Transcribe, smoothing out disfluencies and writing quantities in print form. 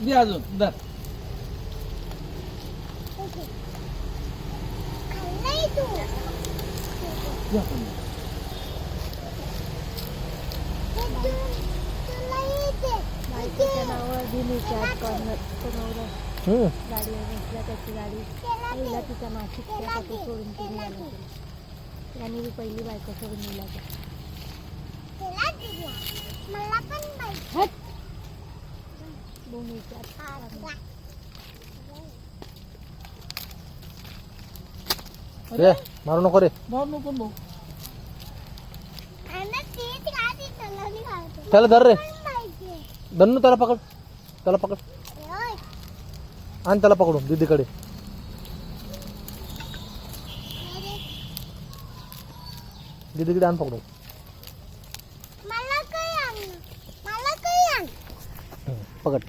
दे अजून दर द्या पण. बायकोच्या नावावर दिलीच्या कॉर्नर कोणावर गाडीवर बसल्या त्याची गाडी पहिला तिचा नाशिक त्यासाठी सोडून ती निघाला त्याने बी पहिली बायको सोडून नेला रे मारू नको रे मारू नको भाऊ. त्याला धर रे धन्नू त्याला पकड आण त्याला पकडून दीदीकडे आण पकडून पकड